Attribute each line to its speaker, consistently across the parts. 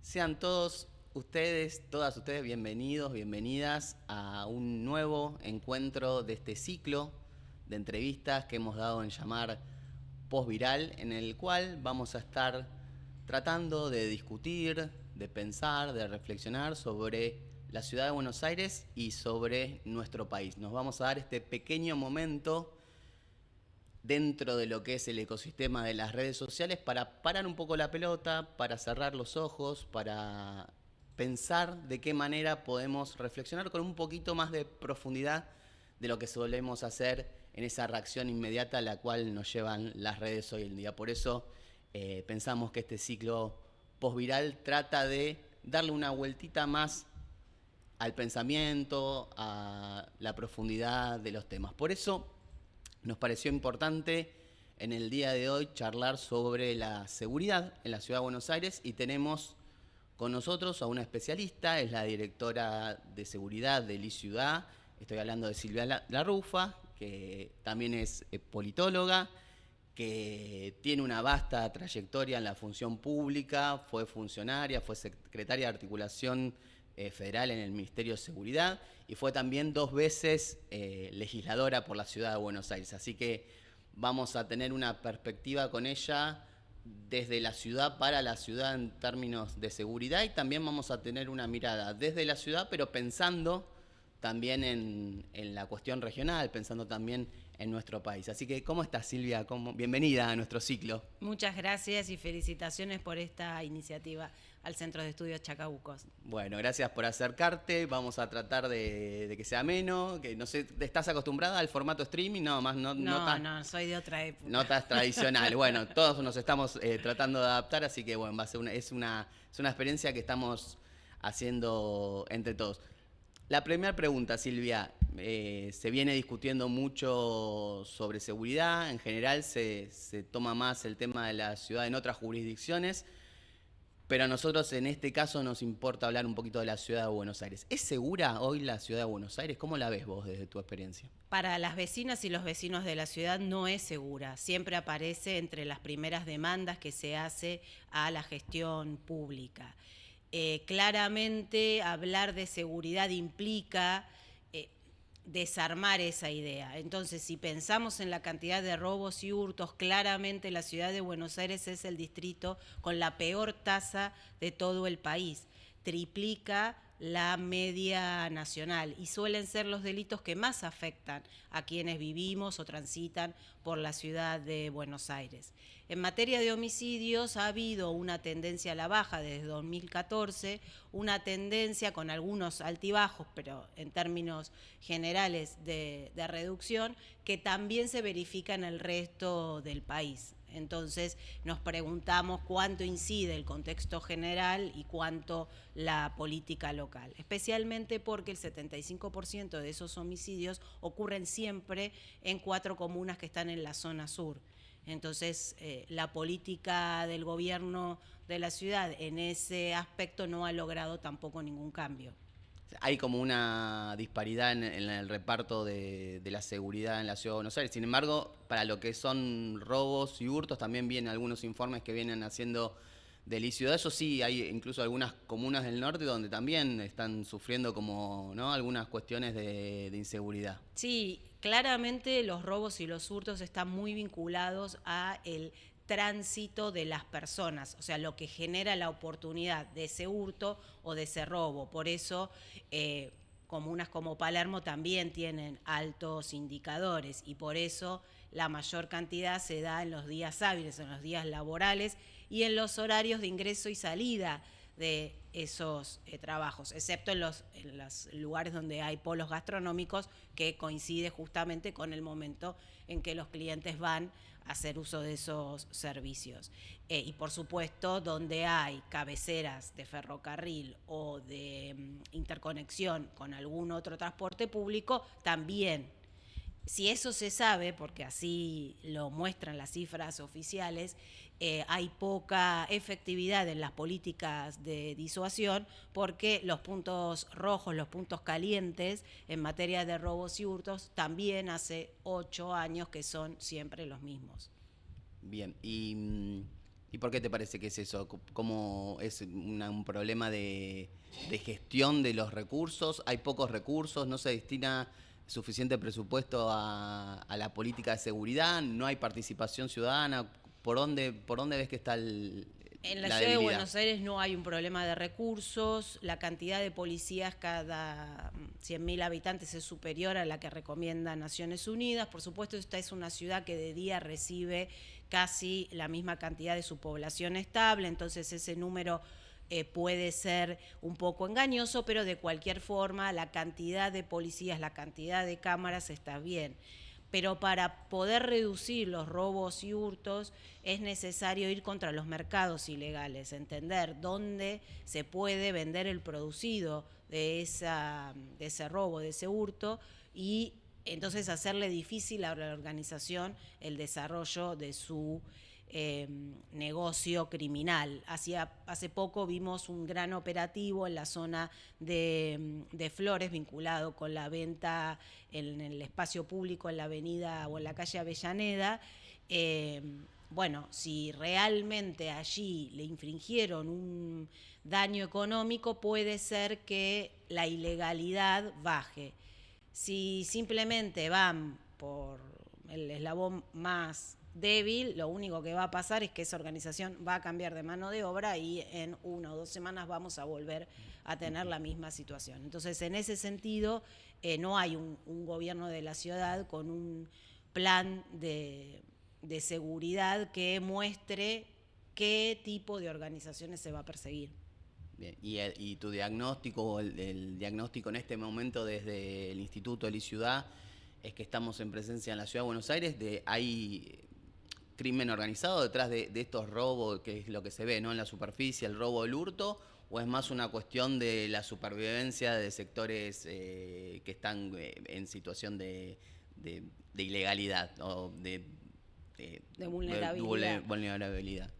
Speaker 1: Sean todas ustedes bienvenidos, bienvenidas a un nuevo encuentro de este ciclo de entrevistas que hemos dado en llamar Postviral, en el cual vamos a estar tratando de discutir, de pensar, de reflexionar sobre la ciudad de Buenos Aires y sobre nuestro país. Nos vamos a dar este pequeño momento dentro de lo que es el ecosistema de las redes sociales para parar un poco la pelota, para cerrar los ojos, para pensar de qué manera podemos reflexionar con un poquito más de profundidad de lo que solemos hacer en esa reacción inmediata a la cual nos llevan las redes hoy en día. Por eso pensamos que este ciclo postviral trata de darle una vueltita más al pensamiento, a la profundidad de los temas. Por eso nos pareció importante en el día de hoy charlar sobre la seguridad en la Ciudad de Buenos Aires y tenemos con nosotros a una especialista, es la directora de seguridad de LICiudad, estoy hablando de Silvia Larrufa, que también es politóloga, que tiene una vasta trayectoria en la función pública, fue funcionaria, fue secretaria de Articulación Federal en el Ministerio de Seguridad y fue también 2 veces legisladora por la Ciudad de Buenos Aires. Así que vamos a tener una perspectiva con ella desde la ciudad para la ciudad en términos de seguridad y también vamos a tener una mirada desde la ciudad, pero pensando también en la cuestión regional, pensando también en nuestro país. Así que, ¿cómo estás, Silvia? Bienvenida a nuestro ciclo.
Speaker 2: Muchas gracias y felicitaciones por esta iniciativa al Centro de Estudios Chacabucos.
Speaker 1: Bueno, gracias por acercarte. Vamos a tratar de que sea ameno. Que no sé, ¿estás acostumbrada al formato streaming? No, más
Speaker 2: No, soy de otra época.
Speaker 1: Notas tradicional. Bueno, todos nos estamos tratando de adaptar, así que bueno, va a ser es una experiencia que estamos haciendo entre todos. La primera pregunta, Silvia, se viene discutiendo mucho sobre seguridad, en general se toma más el tema de la ciudad en otras jurisdicciones, pero a nosotros en este caso nos importa hablar un poquito de la ciudad de Buenos Aires. ¿Es segura hoy la ciudad de Buenos Aires? ¿Cómo la ves vos desde tu experiencia?
Speaker 2: Para las vecinas y los vecinos de la ciudad no es segura. Siempre aparece entre las primeras demandas que se hace a la gestión pública. Claramente hablar de seguridad implica desarmar esa idea. Entonces, si pensamos en la cantidad de robos y hurtos, claramente la ciudad de Buenos Aires es el distrito con la peor tasa de todo el país. Triplica la media nacional y suelen ser los delitos que más afectan a quienes vivimos o transitan por la ciudad de Buenos Aires. En materia de homicidios ha habido una tendencia a la baja desde 2014, una tendencia con algunos altibajos, pero en términos generales de reducción, que también se verifica en el resto del país. Entonces nos preguntamos cuánto incide el contexto general y cuánto la política local, especialmente porque el 75% de esos homicidios ocurren siempre en 4 comunas que están en la zona sur. Entonces, la política del gobierno de la ciudad en ese aspecto no ha logrado tampoco ningún cambio.
Speaker 1: Hay como una disparidad en el reparto de la seguridad en la Ciudad de Buenos Aires. Sin embargo, para lo que son robos y hurtos, también vienen algunos informes que vienen haciendo de LICiudad. Eso sí, hay incluso algunas comunas del norte donde también están sufriendo como, ¿no?, algunas cuestiones de inseguridad.
Speaker 2: Sí, claramente los robos y los hurtos están muy vinculados a el tránsito de las personas, o sea, lo que genera la oportunidad de ese hurto o de ese robo. Por eso, comunas como Palermo también tienen altos indicadores y por eso la mayor cantidad se da en los días hábiles, en los días laborales y en los horarios de ingreso y salida de esos trabajos, excepto en los lugares donde hay polos gastronómicos, que coincide justamente con el momento en que los clientes van a hacer uso de esos servicios. Y por supuesto, donde hay cabeceras de ferrocarril o de interconexión con algún otro transporte público, también. Si eso se sabe, porque así lo muestran las cifras oficiales, hay poca efectividad en las políticas de disuasión porque los puntos rojos, los puntos calientes en materia de robos y hurtos también hace 8 años que son siempre los mismos.
Speaker 1: Bien, y ¿Y por qué te parece que es eso? ¿Cómo es un problema de gestión de los recursos? ¿Hay pocos recursos? ¿No se destina suficiente presupuesto a la política de seguridad? ¿No hay participación ciudadana? ¿Por dónde ves que está
Speaker 2: En la
Speaker 1: la
Speaker 2: ciudad de
Speaker 1: debilidad?
Speaker 2: Buenos Aires no hay un problema de recursos, la cantidad de policías cada 100.000 habitantes es superior a la que recomienda Naciones Unidas. Por supuesto, esta es una ciudad que de día recibe casi la misma cantidad de su población estable, entonces ese número puede ser un poco engañoso, pero de cualquier forma la cantidad de policías, la cantidad de cámaras está bien. Pero para poder reducir los robos y hurtos es necesario ir contra los mercados ilegales, entender dónde se puede vender el producido de ese robo, de ese hurto, y entonces hacerle difícil a la organización el desarrollo de su negocio criminal. Hace poco vimos un gran operativo en la zona de Flores vinculado con la venta en el espacio público en la avenida o en la calle Avellaneda. Bueno, si realmente allí le infringieron un daño económico, puede ser que la ilegalidad baje. Si simplemente van por el eslabón más débil, lo único que va a pasar es que esa organización va a cambiar de mano de obra y en 1 o 2 semanas vamos a volver a tener la misma situación. Entonces, en ese sentido, no hay un gobierno de la ciudad con un plan de seguridad que muestre qué tipo de organizaciones se va a perseguir.
Speaker 1: Bien. Y tu diagnóstico, o el diagnóstico en este momento desde el Instituto de la Ciudad, es que estamos en presencia en la Ciudad de Buenos Aires, hay crimen organizado detrás de estos robos, que es lo que se ve, ¿no? En la superficie, el robo, el hurto, o es más una cuestión de la supervivencia de sectores que están en situación de ilegalidad o
Speaker 2: De vulnerabilidad.
Speaker 1: vulnerabilidad.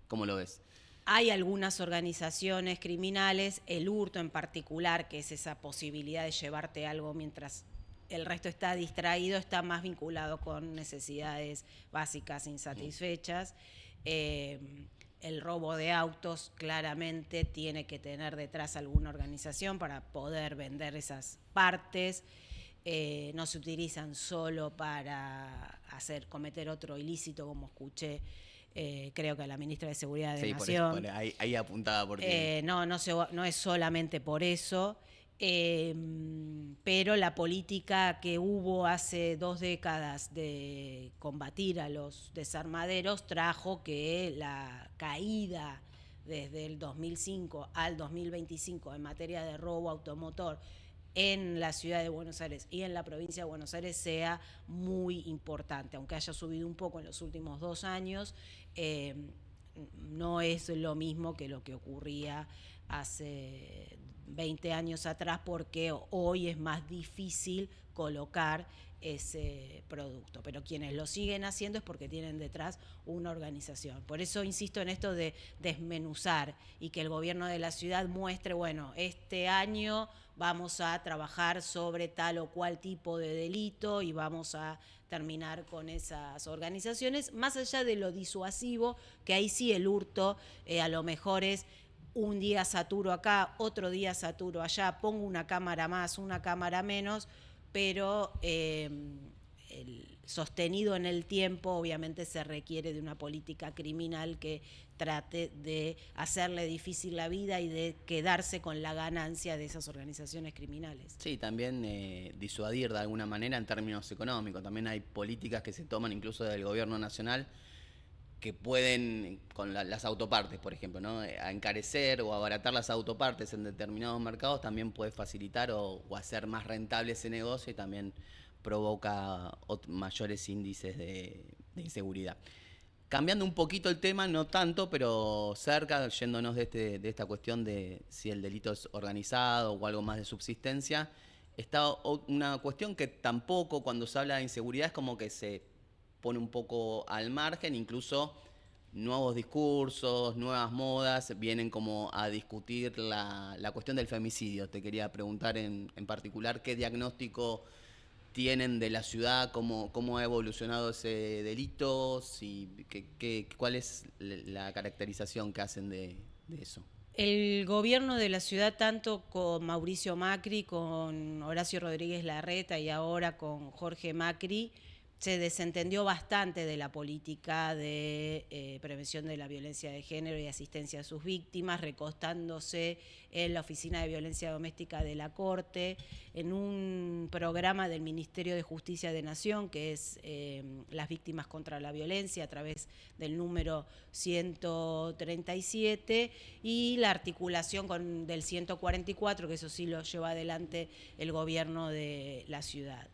Speaker 1: ¿Cómo lo ves?
Speaker 2: Hay algunas organizaciones criminales, el hurto en particular, que es esa posibilidad de llevarte algo mientras el resto está distraído, está más vinculado con necesidades básicas insatisfechas. El robo de autos claramente tiene que tener detrás alguna organización para poder vender esas partes. No se utilizan solo para cometer otro ilícito, como escuché, creo que a la ministra de Seguridad de
Speaker 1: Sí,
Speaker 2: Nación.
Speaker 1: por ahí apuntaba porque...
Speaker 2: No es solamente por eso. Pero la política que hubo hace 2 décadas de combatir a los desarmaderos trajo que la caída desde el 2005 al 2025 en materia de robo automotor en la ciudad de Buenos Aires y en la provincia de Buenos Aires sea muy importante, aunque haya subido un poco en los últimos 2 años. No es lo mismo que lo que ocurría hace 20 años atrás, porque hoy es más difícil colocar ese producto, pero quienes lo siguen haciendo es porque tienen detrás una organización. Por eso insisto en esto de desmenuzar y que el gobierno de la ciudad muestre, bueno, este año vamos a trabajar sobre tal o cual tipo de delito y vamos a terminar con esas organizaciones, más allá de lo disuasivo, que ahí sí el hurto a lo mejor es un día saturo acá, otro día saturo allá, pongo una cámara más, una cámara menos, pero sostenido en el tiempo obviamente se requiere de una política criminal que trate de hacerle difícil la vida y de quedarse con la ganancia de esas organizaciones criminales.
Speaker 1: Sí, también disuadir de alguna manera en términos económicos. También hay políticas que se toman incluso del gobierno nacional que pueden, con las autopartes, por ejemplo, ¿no? A encarecer o abaratar las autopartes en determinados mercados también puede facilitar o hacer más rentable ese negocio y también provoca mayores índices de inseguridad. Cambiando un poquito el tema, no tanto, pero cerca, yéndonos de esta cuestión de si el delito es organizado o algo más de subsistencia, está una cuestión que tampoco cuando se habla de inseguridad es como que se pone un poco al margen, incluso nuevos discursos, nuevas modas vienen como a discutir la cuestión del femicidio. Te quería preguntar en particular qué diagnóstico tienen de la ciudad, cómo ha evolucionado ese delito, cuál es la caracterización que hacen de eso.
Speaker 2: El gobierno de la ciudad, tanto con Mauricio Macri, con Horacio Rodríguez Larreta y ahora con Jorge Macri, se desentendió bastante de la política de prevención de la violencia de género y asistencia a sus víctimas, recostándose en la Oficina de Violencia Doméstica de la Corte, en un programa del Ministerio de Justicia de Nación, que es las víctimas contra la violencia, a través del número 137, y la articulación del 144, que eso sí lo lleva adelante el gobierno de la ciudad.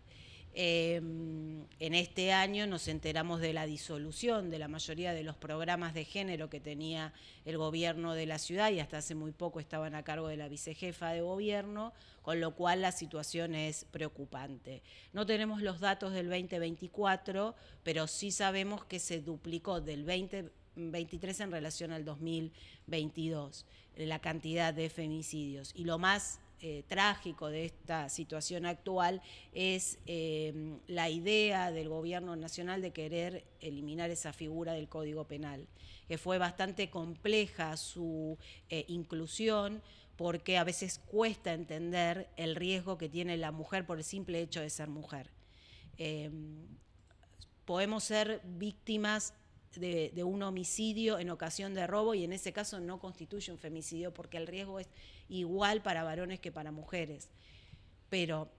Speaker 2: En este año nos enteramos de la disolución de la mayoría de los programas de género que tenía el gobierno de la ciudad, y hasta hace muy poco estaban a cargo de la vicejefa de gobierno, con lo cual la situación es preocupante. No tenemos los datos del 2024, pero sí sabemos que se duplicó del 2023 en relación al 2022 la cantidad de femicidios. Y lo más trágico de esta situación actual es la idea del gobierno nacional de querer eliminar esa figura del Código Penal, que fue bastante compleja su inclusión, porque a veces cuesta entender el riesgo que tiene la mujer por el simple hecho de ser mujer. Podemos ser víctimas de un homicidio en ocasión de robo, y en ese caso no constituye un femicidio porque el riesgo es igual para varones que para mujeres. Pero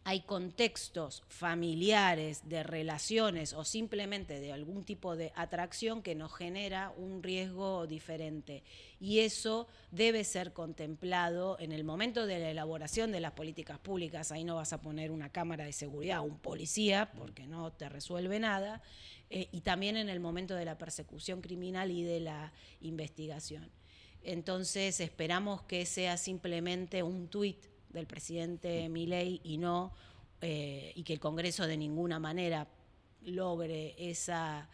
Speaker 2: hay contextos familiares, de relaciones o simplemente de algún tipo de atracción que nos genera un riesgo diferente. Y eso debe ser contemplado en el momento de la elaboración de las políticas públicas. Ahí no vas a poner una cámara de seguridad o un policía porque no te resuelve nada. Y también en el momento de la persecución criminal y de la investigación. Entonces esperamos que sea simplemente un tuit del presidente Milei y que el Congreso de ninguna manera logre esa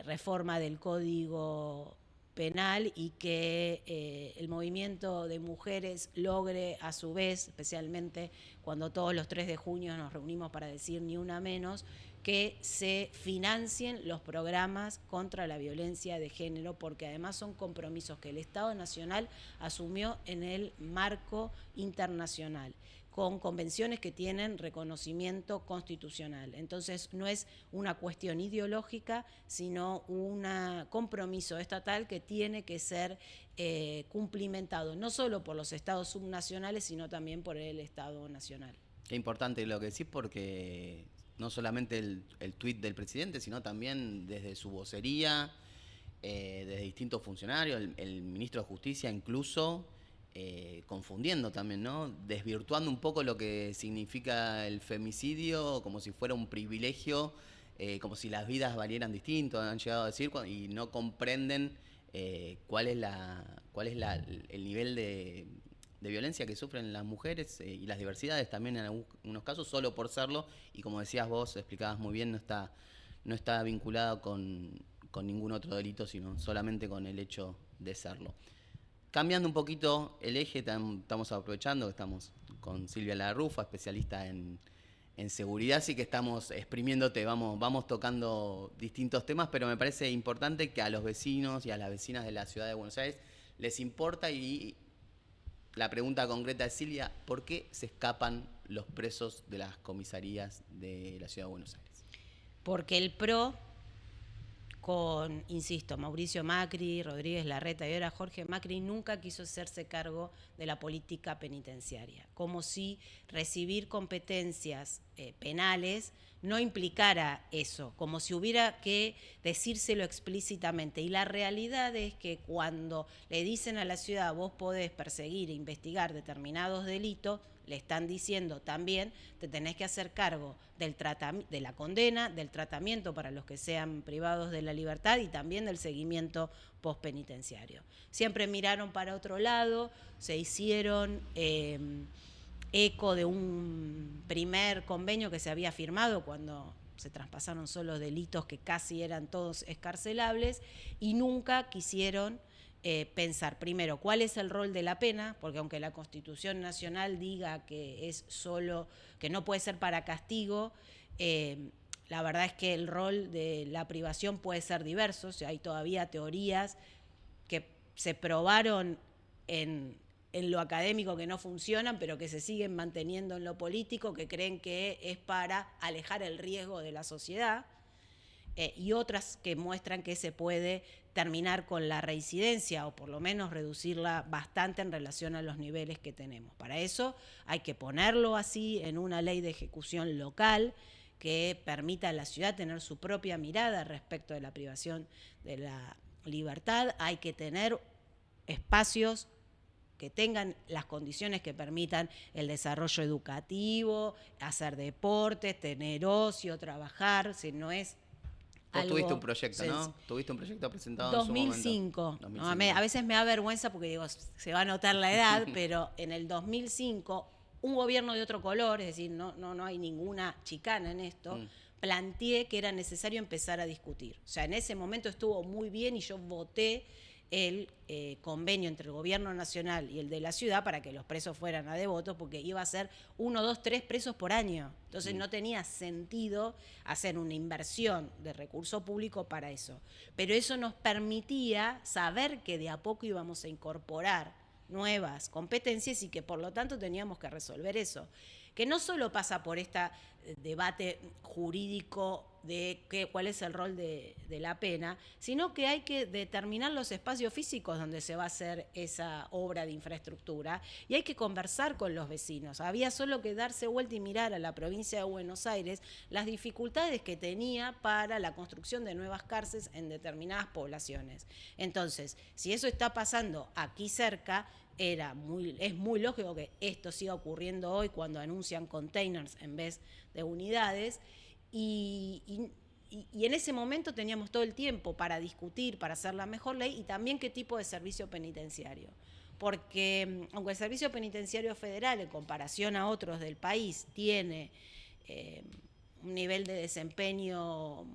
Speaker 2: reforma del Código Penal, y que el movimiento de mujeres logre a su vez, especialmente cuando todos los 3 de junio nos reunimos para decir ni una menos, que se financien los programas contra la violencia de género, porque además son compromisos que el Estado Nacional asumió en el marco internacional, con convenciones que tienen reconocimiento constitucional. Entonces no es una cuestión ideológica, sino un compromiso estatal que tiene que ser cumplimentado, no solo por los estados subnacionales, sino también por el Estado Nacional.
Speaker 1: Qué importante lo que decís, porque no solamente el tuit del presidente, sino también desde su vocería, desde distintos funcionarios, el ministro de Justicia incluso, confundiendo también, ¿no? Desvirtuando un poco lo que significa el femicidio, como si fuera un privilegio, como si las vidas valieran distinto, han llegado a decir, y no comprenden cuál es el nivel de violencia que sufren las mujeres y las diversidades también en algunos casos, solo por serlo, y como decías vos, explicabas muy bien, no está vinculado con ningún otro delito, sino solamente con el hecho de serlo. Cambiando un poquito el eje, estamos aprovechando que estamos con Silvia Larrufa, especialista en seguridad, así que estamos exprimiéndote, vamos tocando distintos temas, pero me parece importante que a los vecinos y a las vecinas de la ciudad de Buenos Aires les importa. Y la pregunta concreta de Silvia: ¿por qué se escapan los presos de las comisarías de la ciudad de Buenos Aires?
Speaker 2: Porque el PRO, con, insisto, Mauricio Macri, Rodríguez Larreta y ahora Jorge Macri, nunca quiso hacerse cargo de la política penitenciaria, como si recibir competencias penales no implicara eso, como si hubiera que decírselo explícitamente. Y la realidad es que cuando le dicen a la ciudad: vos podés perseguir e investigar determinados delitos, le están diciendo también: te tenés que hacer cargo de la condena, del tratamiento para los que sean privados de la libertad y también del seguimiento postpenitenciario. Siempre miraron para otro lado, se hicieron eco de un primer convenio que se había firmado cuando se traspasaron solo delitos que casi eran todos excarcelables, y nunca quisieron pensar primero cuál es el rol de la pena, porque aunque la Constitución Nacional diga que es solo, que no puede ser para castigo, la verdad es que el rol de la privación puede ser diverso. O sea, hay todavía teorías que se probaron en lo académico que no funcionan, pero que se siguen manteniendo en lo político, que creen que es para alejar el riesgo de la sociedad, y otras que muestran que se puede terminar con la reincidencia o por lo menos reducirla bastante en relación a los niveles que tenemos. Para eso hay que ponerlo así en una ley de ejecución local que permita a la ciudad tener su propia mirada respecto de la privación de la libertad. Hay que tener espacios que tengan las condiciones que permitan el desarrollo educativo, hacer deportes, tener ocio, trabajar, si no es
Speaker 1: Vos
Speaker 2: algo...
Speaker 1: tuviste un proyecto, ¿no? Tuviste un proyecto presentado
Speaker 2: 2005.
Speaker 1: en su momento. 2005.
Speaker 2: No, a veces me da vergüenza porque digo, se va a notar la edad, pero en el 2005, un gobierno de otro color, es decir, no hay ninguna chicana en esto, planteé que era necesario empezar a discutir. O sea, en ese momento estuvo muy bien y yo voté el convenio entre el gobierno nacional y el de la ciudad para que los presos fueran a devotos, porque iba a ser 1, 2, 3 presos por año. Entonces no tenía sentido hacer una inversión de recurso público para eso. Pero eso nos permitía saber que de a poco íbamos a incorporar nuevas competencias y que por lo tanto teníamos que resolver eso. Que no solo pasa por este debate jurídico de cuál es el rol de la pena, sino que hay que determinar los espacios físicos donde se va a hacer esa obra de infraestructura y hay que conversar con los vecinos. Había solo que darse vuelta y mirar a la provincia de Buenos Aires las dificultades que tenía para la construcción de nuevas cárceles en determinadas poblaciones. Entonces, si eso está pasando aquí cerca, es muy lógico que esto siga ocurriendo hoy cuando anuncian containers en vez de unidades, y en ese momento teníamos todo el tiempo para discutir, para hacer la mejor ley y también qué tipo de servicio penitenciario. Porque aunque el servicio penitenciario federal, en comparación a otros del país, tiene un nivel de desempeño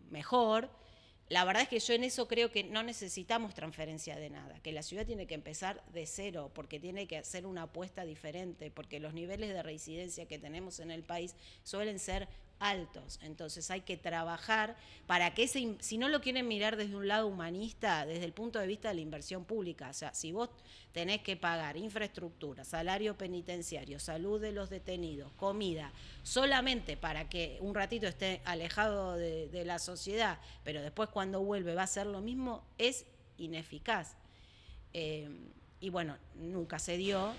Speaker 2: mejor, la verdad es que yo en eso creo que no necesitamos transferencia de nada, que la ciudad tiene que empezar de cero, porque tiene que hacer una apuesta diferente, porque los niveles de reincidencia que tenemos en el país suelen ser altos. Entonces hay que trabajar para que si no lo quieren mirar desde un lado humanista, desde el punto de vista de la inversión pública, o sea, si vos tenés que pagar infraestructura, salario penitenciario, salud de los detenidos, comida, solamente para que un ratito esté alejado de la sociedad, pero después cuando vuelve va a ser lo mismo, es ineficaz. Y bueno, nunca se dio.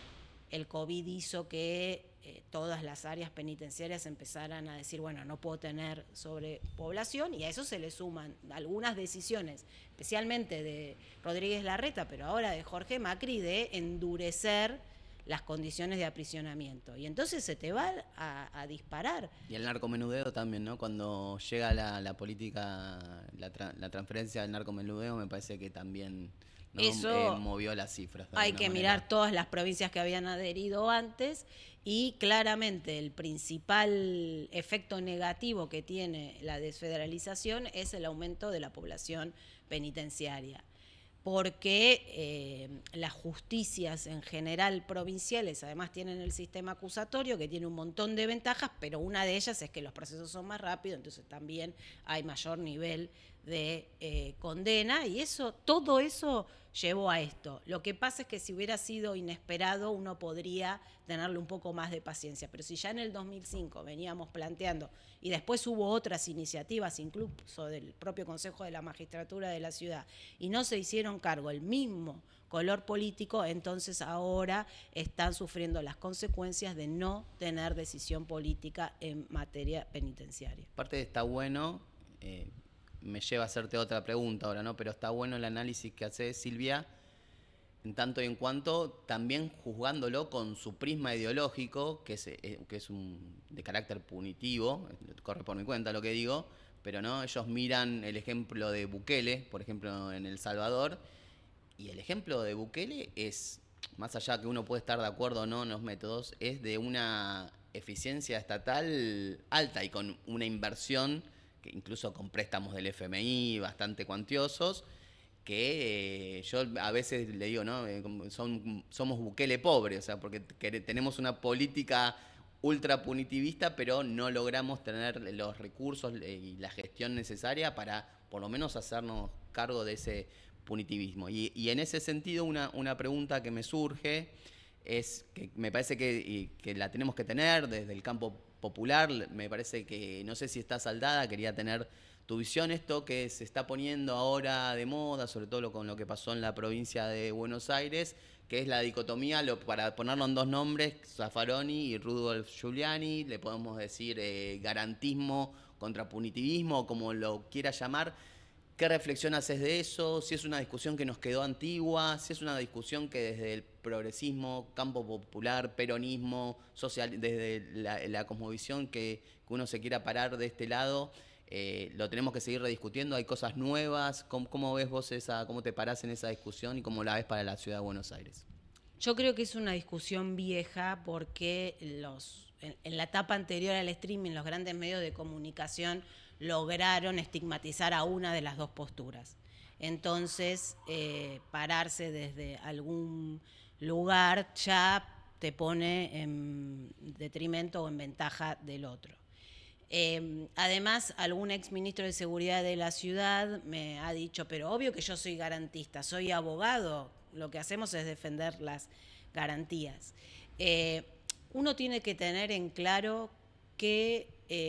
Speaker 2: El COVID hizo que todas las áreas penitenciarias empezaran a decir, bueno, no puedo tener sobrepoblación, y a eso se le suman algunas decisiones, especialmente de Rodríguez Larreta, pero ahora de Jorge Macri, de endurecer las condiciones de aprisionamiento. Y entonces se te va a disparar.
Speaker 1: Y el narcomenudeo también, ¿no? Cuando llega la política, la transferencia del narcomenudeo, me parece que también... ¿no?
Speaker 2: Eso
Speaker 1: movió las cifras.
Speaker 2: Hay que mirar todas las provincias que habían adherido antes y claramente el principal efecto negativo que tiene la desfederalización es el aumento de la población penitenciaria, porque las justicias en general provinciales además tienen el sistema acusatorio que tiene un montón de ventajas, pero una de ellas es que los procesos son más rápidos, entonces también hay mayor nivel de condena, y todo eso llevó a esto. Lo que pasa es que si hubiera sido inesperado uno podría tenerle un poco más de paciencia, pero si ya en el 2005 veníamos planteando, y después hubo otras iniciativas incluso del propio Consejo de la Magistratura de la ciudad, y no se hicieron cargo el mismo color político, entonces ahora están sufriendo las consecuencias de no tener decisión política en materia penitenciaria.
Speaker 1: Aparte está bueno, me lleva a hacerte otra pregunta ahora, ¿no? Pero está bueno el análisis que hace Silvia, en tanto y en cuanto también juzgándolo con su prisma ideológico, que es de carácter punitivo, corre por mi cuenta lo que digo, pero no, ellos miran el ejemplo de Bukele, por ejemplo, en El Salvador, y el ejemplo de Bukele es, más allá que uno puede estar de acuerdo o no en los métodos, es de una eficiencia estatal alta y con una inversión, que incluso con préstamos del FMI bastante cuantiosos, que yo a veces le digo, ¿no? Somos Bukele pobre, o sea, porque tenemos una política ultra punitivista, pero no logramos tener los recursos y la gestión necesaria para por lo menos hacernos cargo de ese punitivismo. Y en ese sentido, una pregunta que me surge es que me parece que la tenemos que tener desde el campo popular, me parece que no sé si está saldada, quería tener tu visión, esto que se está poniendo ahora de moda, sobre todo con lo que pasó en la provincia de Buenos Aires, que es la dicotomía, para ponerlo en dos nombres, Zaffaroni y Rudolph Giuliani, le podemos decir garantismo contra punitivismo, como lo quiera llamar. ¿Qué reflexión haces de eso? Si es una discusión que nos quedó antigua, si es una discusión que desde el progresismo, campo popular, peronismo, social, desde la cosmovisión que uno se quiera parar de este lado, lo tenemos que seguir rediscutiendo. Hay cosas nuevas. ¿Cómo ves vos cómo te parás en esa discusión y cómo la ves para la ciudad de Buenos Aires?
Speaker 2: Yo creo que es una discusión vieja porque en la etapa anterior al streaming los grandes medios de comunicación lograron estigmatizar a una de las dos posturas. Entonces, pararse desde algún lugar ya te pone en detrimento o en ventaja del otro. Además, algún exministro de Seguridad de la ciudad me ha dicho, pero obvio que yo soy garantista, soy abogado, lo que hacemos es defender las garantías. Uno tiene que tener en claro qué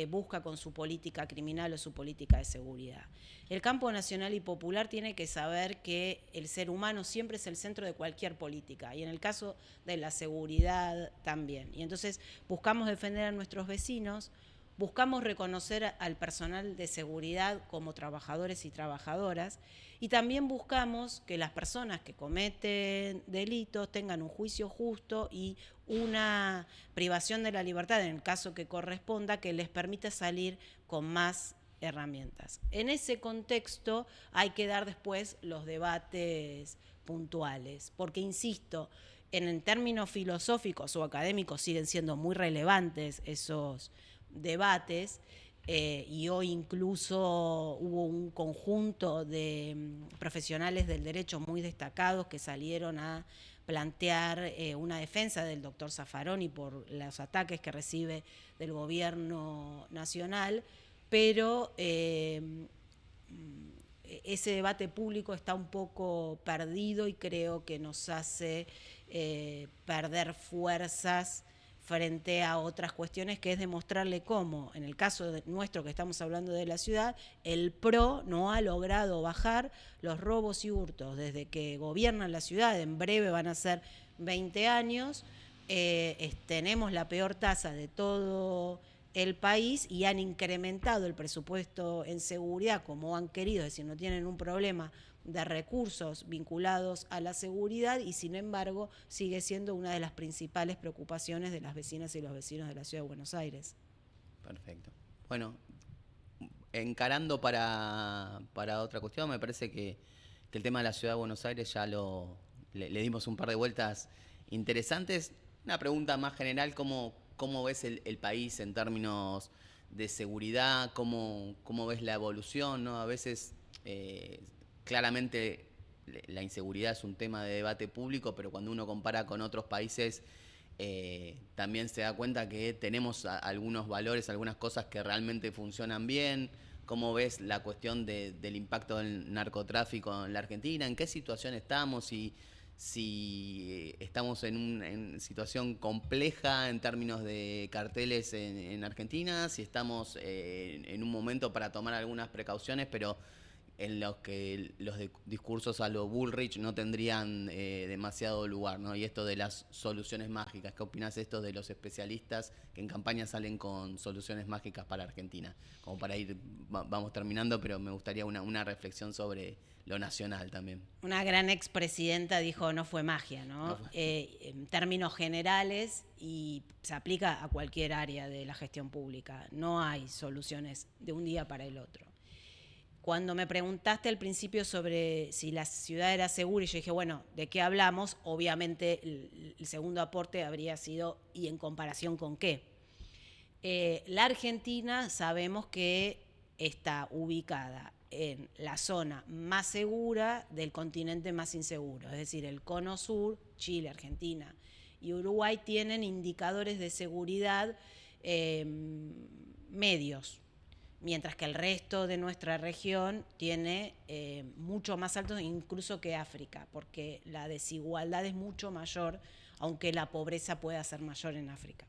Speaker 2: busca con su política criminal o su política de seguridad. El campo nacional y popular tiene que saber que el ser humano siempre es el centro de cualquier política, y en el caso de la seguridad también. Y entonces buscamos defender a nuestros vecinos, buscamos reconocer al personal de seguridad como trabajadores y trabajadoras, y también buscamos que las personas que cometen delitos tengan un juicio justo y una privación de la libertad, en el caso que corresponda, que les permita salir con más herramientas. En ese contexto hay que dar después los debates puntuales, porque insisto, en términos filosóficos o académicos siguen siendo muy relevantes esos debates, y hoy incluso hubo un conjunto de profesionales del derecho muy destacados que salieron a plantear una defensa del doctor Zaffaroni por los ataques que recibe del gobierno nacional, pero ese debate público está un poco perdido y creo que nos hace perder fuerzas frente a otras cuestiones, que es demostrarle cómo, en el caso nuestro que estamos hablando de la ciudad, el PRO no ha logrado bajar los robos y hurtos desde que gobiernan la ciudad. En breve van a ser 20 años, tenemos la peor tasa de todo el país y han incrementado el presupuesto en seguridad como han querido, es decir, no tienen un problema de recursos vinculados a la seguridad, y sin embargo sigue siendo una de las principales preocupaciones de las vecinas y los vecinos de la ciudad de Buenos Aires.
Speaker 1: Perfecto. Bueno, encarando para otra cuestión, me parece que el tema de la ciudad de Buenos Aires ya le dimos un par de vueltas interesantes. Una pregunta más general, ¿cómo ves el país en términos de seguridad? ¿Cómo ves la evolución, ¿no? A veces claramente la inseguridad es un tema de debate público, pero cuando uno compara con otros países, también se da cuenta que tenemos algunos valores, algunas cosas que realmente funcionan bien. ¿Cómo ves la cuestión del impacto del narcotráfico en la Argentina? ¿En qué situación estamos? Si estamos en una situación compleja en términos de carteles en Argentina, si estamos en un momento para tomar algunas precauciones, pero en los que los discursos a lo Bullrich no tendrían demasiado lugar, ¿no? Y esto de las soluciones mágicas, ¿qué opinás de esto de los especialistas que en campaña salen con soluciones mágicas para Argentina? Como para ir, vamos terminando, pero me gustaría una reflexión sobre lo nacional también.
Speaker 2: Una gran expresidenta dijo no fue magia, ¿no?
Speaker 1: No fue.
Speaker 2: En términos generales, y se aplica a cualquier área de la gestión pública, no hay soluciones de un día para el otro. Cuando me preguntaste al principio sobre si la ciudad era segura, y yo dije, bueno, ¿de qué hablamos? Obviamente el segundo aporte habría sido, ¿y en comparación con qué? La Argentina sabemos que está ubicada en la zona más segura del continente más inseguro, es decir, el cono sur, Chile, Argentina y Uruguay tienen indicadores de seguridad medios, mientras que el resto de nuestra región tiene mucho más altos incluso que África, porque la desigualdad es mucho mayor, aunque la pobreza pueda ser mayor en África.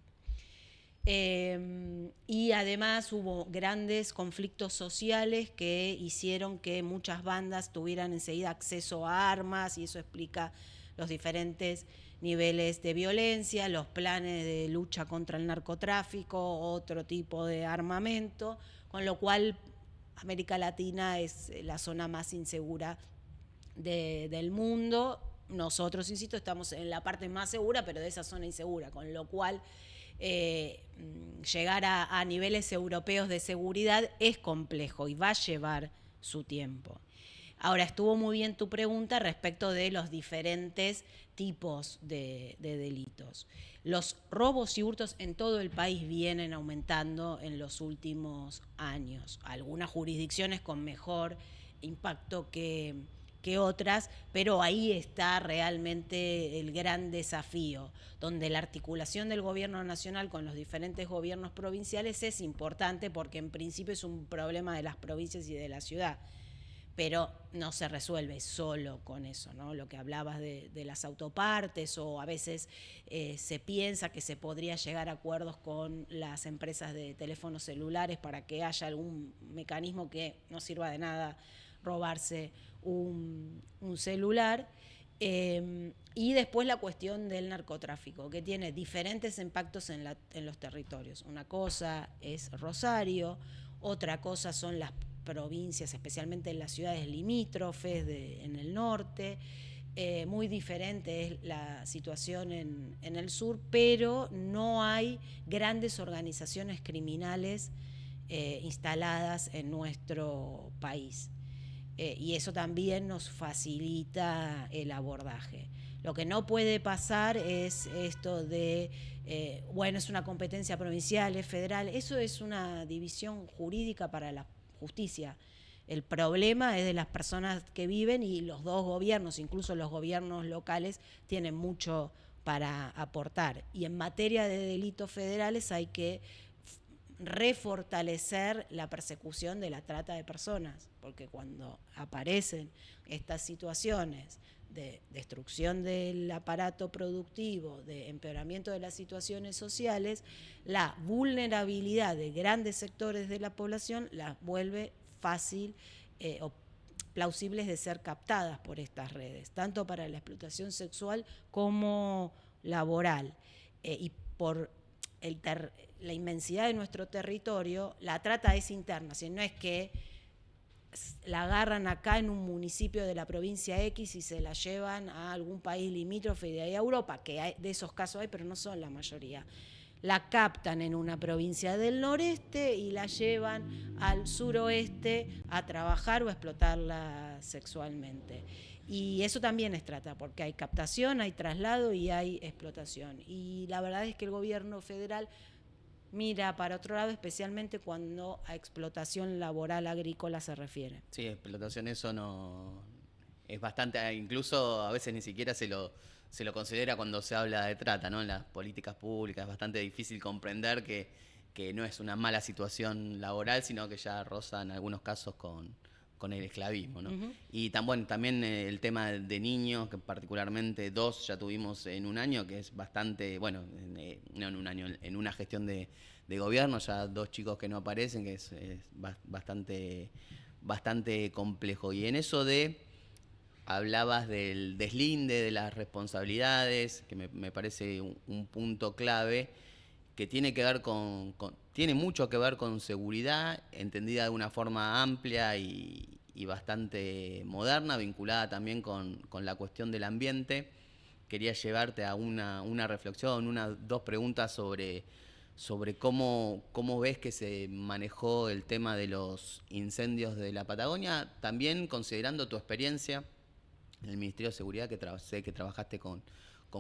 Speaker 2: Y además hubo grandes conflictos sociales que hicieron que muchas bandas tuvieran enseguida acceso a armas, y eso explica los diferentes niveles de violencia, los planes de lucha contra el narcotráfico, otro tipo de armamento, con lo cual América Latina es la zona más insegura del mundo. Nosotros, insisto, estamos en la parte más segura, pero de esa zona insegura, con lo cual llegar a niveles europeos de seguridad es complejo y va a llevar su tiempo. Ahora, estuvo muy bien tu pregunta respecto de los diferentes tipos de delitos. Los robos y hurtos en todo el país vienen aumentando en los últimos años. Algunas jurisdicciones con mejor impacto que otras, pero ahí está realmente el gran desafío, donde la articulación del gobierno nacional con los diferentes gobiernos provinciales es importante, porque en principio es un problema de las provincias y de la ciudad, pero no se resuelve solo con eso, ¿no? Lo que hablabas de las autopartes, o a veces se piensa que se podría llegar a acuerdos con las empresas de teléfonos celulares para que haya algún mecanismo que no sirva de nada robarse un celular. Y después la cuestión del narcotráfico, que tiene diferentes impactos en los territorios. Una cosa es Rosario, otra cosa son las provincias, especialmente en las ciudades limítrofes en el norte. Muy diferente es la situación en el sur, pero no hay grandes organizaciones criminales instaladas en nuestro país. Y eso también nos facilita el abordaje. Lo que no puede pasar es esto de, bueno, es una competencia provincial, es federal. Eso es una división jurídica para la justicia. El problema es de las personas que viven, y los dos gobiernos, incluso los gobiernos locales, tienen mucho para aportar. Y en materia de delitos federales hay que refortalecer la persecución de la trata de personas, porque cuando aparecen estas situaciones de destrucción del aparato productivo, de empeoramiento de las situaciones sociales, la vulnerabilidad de grandes sectores de la población las vuelve fácil o plausibles de ser captadas por estas redes, tanto para la explotación sexual como laboral. Y por la inmensidad de nuestro territorio, la trata es interna, no es que la agarran acá en un municipio de la provincia X y se la llevan a algún país limítrofe y de ahí a Europa, que hay, de esos casos hay, pero no son la mayoría. La captan en una provincia del noreste y la llevan al suroeste a trabajar o a explotarla sexualmente. Y eso también es trata, porque hay captación, hay traslado y hay explotación. Y la verdad es que el gobierno federal mira para otro lado, especialmente cuando a explotación laboral agrícola se refiere.
Speaker 1: Sí, explotación, eso no es bastante, incluso a veces ni siquiera se lo considera cuando se habla de trata, ¿no? En las políticas públicas es bastante difícil comprender que no es una mala situación laboral, sino que ya roza en algunos casos con el esclavismo, ¿no? Uh-huh. Y también el tema de niños, que particularmente 2 ya tuvimos en un año, que es bastante, bueno, no en un año, en una gestión de gobierno, ya 2 chicos que no aparecen, que es bastante complejo. Y en eso hablabas del deslinde, de las responsabilidades, que me parece un punto clave, que tiene que ver tiene mucho que ver con seguridad, entendida de una forma amplia y bastante moderna, vinculada también con la cuestión del ambiente. Quería llevarte a una reflexión, 2 preguntas sobre cómo és que se manejó el tema de los incendios de la Patagonia, también considerando tu experiencia en el Ministerio de Seguridad, que sé que trabajaste con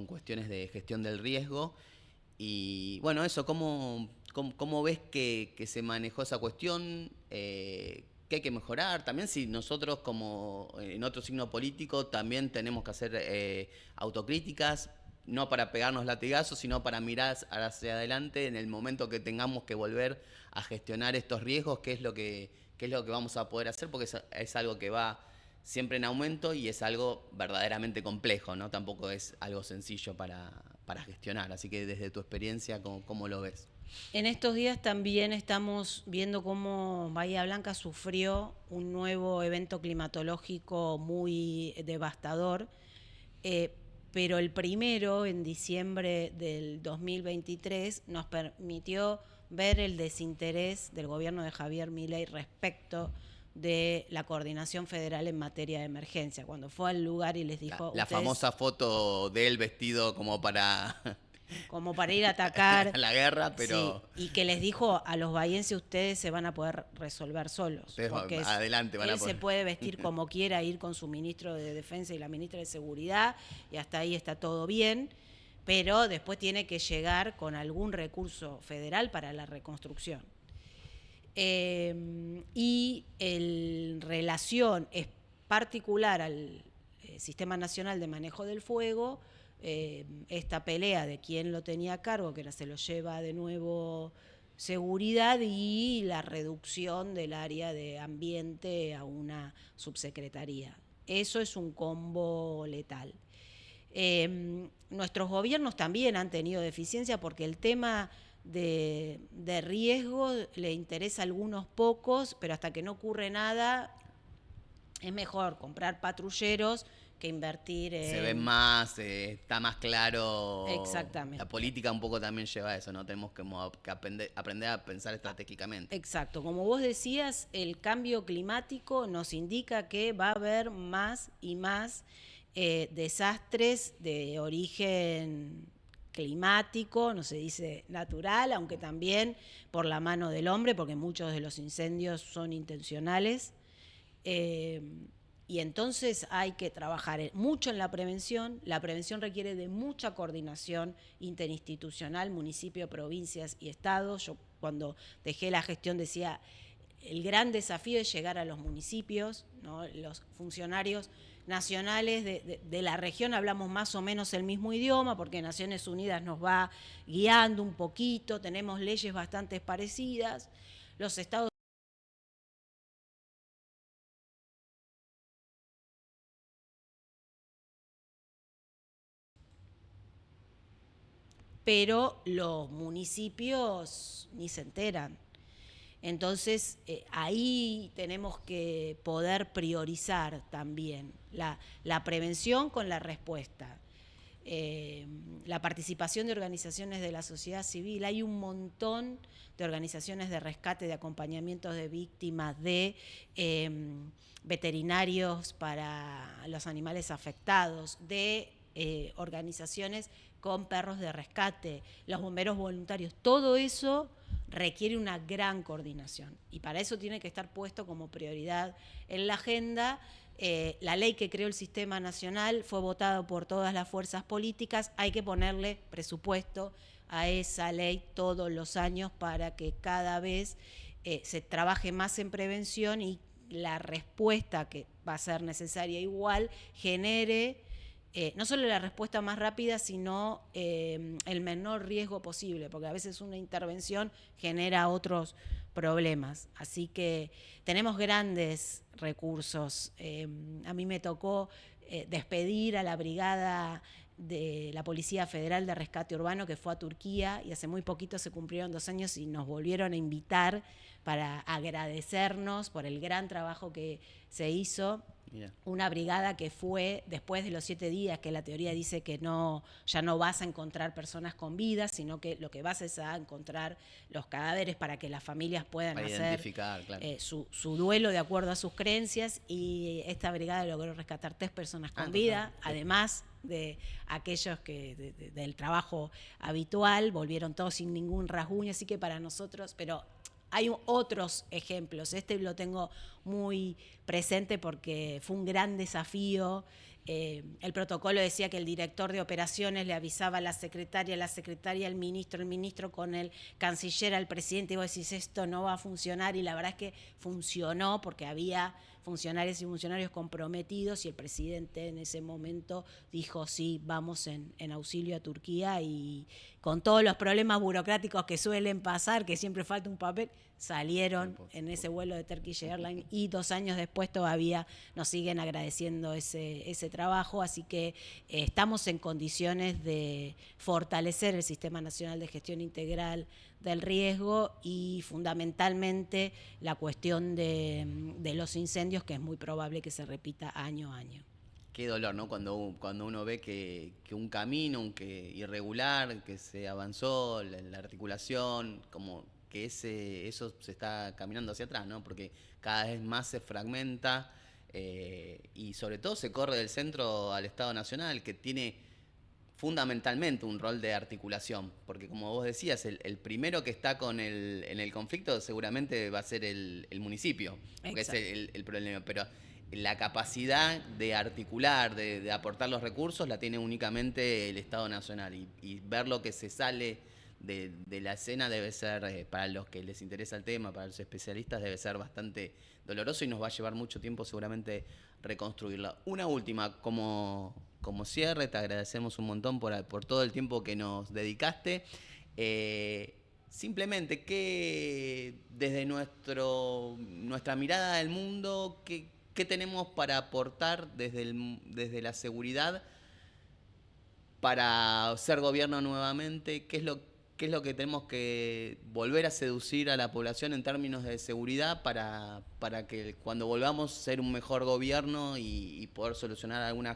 Speaker 1: cuestiones de gestión del riesgo. Y bueno, eso, ¿cómo ves que se manejó esa cuestión? que hay que mejorar. También si nosotros como en otro signo político también tenemos que hacer autocríticas, no para pegarnos latigazos, sino para mirar hacia adelante en el momento que tengamos que volver a gestionar estos riesgos, qué es lo que vamos a poder hacer, porque es algo que va siempre en aumento y es algo verdaderamente complejo, ¿no? Tampoco es algo sencillo para gestionar. Así que desde tu experiencia, ¿cómo lo ves?
Speaker 2: En estos días también estamos viendo cómo Bahía Blanca sufrió un nuevo evento climatológico muy devastador, eh, pero el primero, en diciembre del 2023, nos permitió ver el desinterés del gobierno de Javier Milei respecto de la coordinación federal en materia de emergencia. Cuando fue al lugar y les dijo,
Speaker 1: La
Speaker 2: ustedes,
Speaker 1: famosa foto de él vestido como para
Speaker 2: como para ir a atacar.
Speaker 1: la guerra,
Speaker 2: Sí,
Speaker 1: pero
Speaker 2: y que les dijo a los bahienses, ustedes se van a poder resolver solos,
Speaker 1: ustedes
Speaker 2: porque
Speaker 1: adelante van a
Speaker 2: él se
Speaker 1: poder.
Speaker 2: puede vestir como quiera, ir con su ministro de Defensa y la ministra de Seguridad, y hasta ahí está todo bien, pero después tiene que llegar con algún recurso federal para la reconstrucción. Y en relación es particular al Sistema Nacional de Manejo del Fuego, esta pelea de quién lo tenía a cargo, que se lo lleva de nuevo seguridad, y la reducción del área de ambiente a una subsecretaría. Eso es un combo letal. Nuestros gobiernos también han tenido deficiencia porque el tema de riesgo le interesa a algunos pocos, pero hasta que no ocurre nada es mejor comprar patrulleros que invertir
Speaker 1: Se ve
Speaker 2: en...
Speaker 1: más, está más claro. La
Speaker 2: Exactamente.
Speaker 1: política un poco también lleva a eso, ¿no? Tenemos que aprender a pensar estratégicamente.
Speaker 2: Exacto, como vos decías, el cambio climático nos indica que va a haber más y más desastres de origen climático, no se dice natural, aunque también por la mano del hombre, porque muchos de los incendios son intencionales. Eh, y entonces hay que trabajar mucho en la prevención. La prevención requiere de mucha coordinación interinstitucional, municipio, provincias y estados. Yo cuando dejé la gestión decía, el gran desafío es llegar a los municipios, ¿no? Los funcionarios nacionales de la región hablamos más o menos el mismo idioma, porque Naciones Unidas nos va guiando un poquito, tenemos leyes bastante parecidas. Los estados pero los municipios ni se enteran. Entonces, ahí tenemos que poder priorizar también la prevención con la respuesta. La participación de organizaciones de la sociedad civil. Hay un montón de organizaciones de rescate, de acompañamiento de víctimas, de veterinarios para los animales afectados, de organizaciones con perros de rescate, los bomberos voluntarios. Todo eso requiere una gran coordinación y para eso tiene que estar puesto como prioridad en la agenda. La ley que creó el Sistema Nacional fue votada por todas las fuerzas políticas, hay que ponerle presupuesto a esa ley todos los años para que cada vez se trabaje más en prevención y la respuesta, que va a ser necesaria igual, genere no solo la respuesta más rápida, sino el menor riesgo posible, porque a veces una intervención genera otros problemas. Así que tenemos grandes recursos. A mí me tocó despedir a la brigada de la Policía Federal de Rescate Urbano, que fue a Turquía, y hace muy poquito se cumplieron 2 años y nos volvieron a invitar para agradecernos por el gran trabajo que se hizo. Mira. Una brigada que fue después de los 7 días, que la teoría dice que no, ya no vas a encontrar personas con vida, sino que lo que vas es a encontrar los cadáveres para que las familias puedan
Speaker 1: para
Speaker 2: hacer
Speaker 1: claro.
Speaker 2: su duelo de acuerdo a sus creencias. Y esta brigada logró rescatar 3 personas con vida, total. Además de aquellos que del trabajo habitual, volvieron todos sin ningún rasguño, así que para nosotros, pero hay otros ejemplos, este lo tengo muy presente porque fue un gran desafío el protocolo decía que el director de operaciones le avisaba a la secretaria el ministro con el canciller, al presidente, y vos decís, esto no va a funcionar, y la verdad es que funcionó porque había funcionarios y funcionarios comprometidos y el presidente en ese momento dijo, sí, vamos en auxilio a Turquía, y con todos los problemas burocráticos que suelen pasar, que siempre falta un papel, salieron en ese vuelo de Turkish Airlines y 2 años después todavía nos siguen agradeciendo ese trabajo, así que estamos en condiciones de fortalecer el Sistema Nacional de Gestión Integral del Riesgo y fundamentalmente la cuestión de los incendios, que es muy probable que se repita año a año.
Speaker 1: Qué dolor, ¿no? Cuando uno ve que un camino que irregular, que se avanzó, la articulación, como que eso se está caminando hacia atrás, ¿no? Porque cada vez más se fragmenta y sobre todo se corre del centro al Estado Nacional, que tiene fundamentalmente un rol de articulación, porque como vos decías, el primero que está en el conflicto seguramente va a ser el municipio, porque es el problema, pero la capacidad de articular, de aportar los recursos, la tiene únicamente el Estado Nacional, y ver lo que se sale de la escena debe ser, para los que les interesa el tema, para los especialistas, debe ser bastante doloroso y nos va a llevar mucho tiempo seguramente reconstruirla. Una última, como cierre, te agradecemos un montón por todo el tiempo que nos dedicaste. Simplemente, que desde nuestra mirada del mundo, ¿qué tenemos para aportar desde la seguridad para ser gobierno nuevamente? ¿Qué es lo que tenemos que volver a seducir a la población en términos de seguridad para que cuando volvamos a ser un mejor gobierno y poder solucionar algunas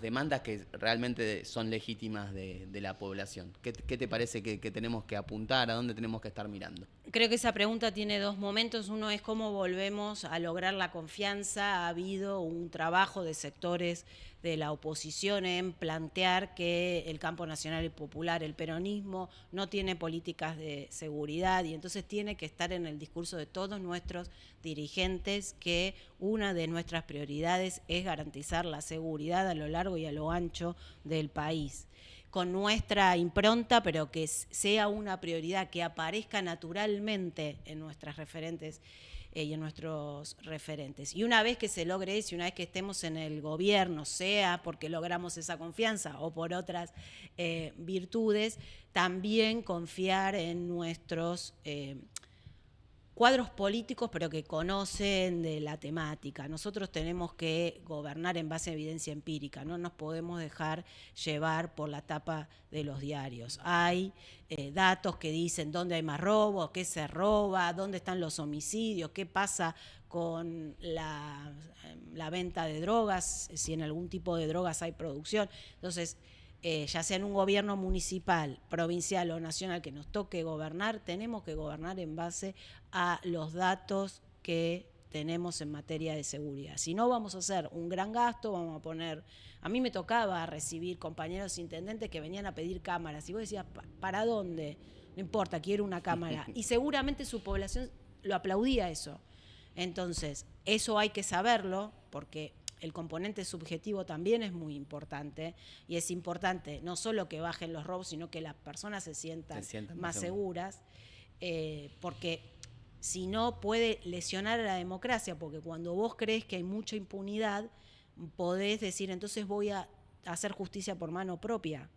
Speaker 1: demandas que realmente son legítimas de la población? ¿Qué te parece que tenemos que apuntar? ¿A dónde tenemos que estar mirando?
Speaker 2: Creo que esa pregunta tiene 2 momentos. Uno es cómo volvemos a lograr la confianza. Ha habido un trabajo de sectores de la oposición en plantear que el campo nacional y popular, el peronismo, no tiene políticas de seguridad, y entonces tiene que estar en el discurso de todos nuestros dirigentes que una de nuestras prioridades es garantizar la seguridad a lo largo y a lo ancho del país, con nuestra impronta, pero que sea una prioridad, que aparezca naturalmente en nuestras referentes y en nuestros referentes. Y una vez que se logre eso, y una vez que estemos en el gobierno, sea porque logramos esa confianza o por otras virtudes, también confiar en nuestros cuadros políticos, pero que conocen de la temática. Nosotros tenemos que gobernar en base a evidencia empírica, no nos podemos dejar llevar por la tapa de los diarios. Hay datos que dicen dónde hay más robos, qué se roba, dónde están los homicidios, qué pasa con la venta de drogas, si en algún tipo de drogas hay producción. Entonces, ya sea en un gobierno municipal, provincial o nacional que nos toque gobernar, tenemos que gobernar en base a los datos que tenemos en materia de seguridad. Si no, vamos a hacer un gran gasto, vamos a poner... A mí me tocaba recibir compañeros intendentes que venían a pedir cámaras, y vos decías, ¿para dónde? No importa, quiero una cámara. Y seguramente su población lo aplaudía eso. Entonces, eso hay que saberlo, porque el componente subjetivo también es muy importante, y es importante no solo que bajen los robos, sino que las personas se sientan más seguras, porque si no puede lesionar a la democracia, porque cuando vos crees que hay mucha impunidad, podés decir, entonces voy a hacer justicia por mano propia,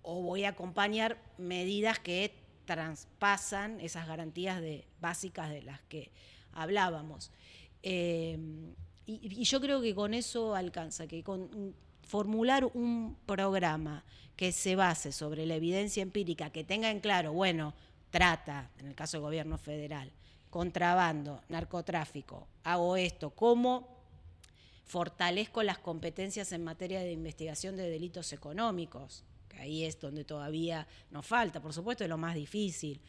Speaker 2: o voy a acompañar medidas que traspasan esas garantías básicas de las que hablábamos. Y yo creo que con eso alcanza, que con formular un programa que se base sobre la evidencia empírica, que tenga en claro, bueno, trata, en el caso del gobierno federal, contrabando, narcotráfico, hago esto, ¿cómo fortalezco las competencias en materia de investigación de delitos económicos? Que ahí es donde todavía nos falta, por supuesto, es lo más difícil.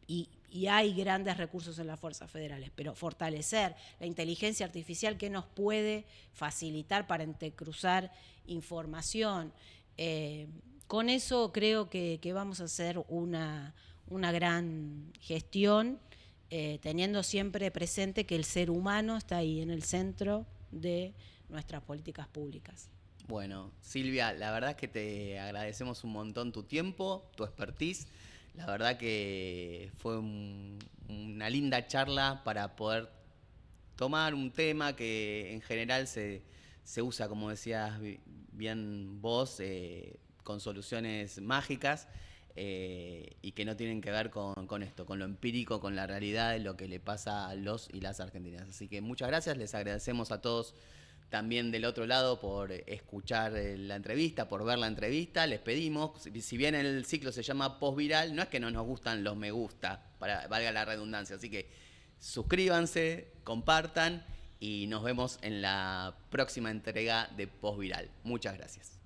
Speaker 2: Y hay grandes recursos en las fuerzas federales, pero fortalecer la inteligencia artificial que nos puede facilitar para entrecruzar información. Con eso creo que vamos a hacer una gran gestión, teniendo siempre presente que el ser humano está ahí en el centro de nuestras políticas públicas.
Speaker 1: Bueno, Silvia, la verdad es que te agradecemos un montón tu tiempo, tu expertise. La verdad que fue una linda charla para poder tomar un tema que en general se usa, como decías bien vos, con soluciones mágicas y que no tienen que ver con esto, con lo empírico, con la realidad de lo que le pasa a los y las argentinas. Así que muchas gracias, les agradecemos a todos también del otro lado por escuchar la entrevista, por ver la entrevista. Les pedimos, si bien el ciclo se llama Postviral, no es que no nos gustan los me gusta, valga la redundancia. Así que suscríbanse, compartan y nos vemos en la próxima entrega de Postviral. Muchas gracias.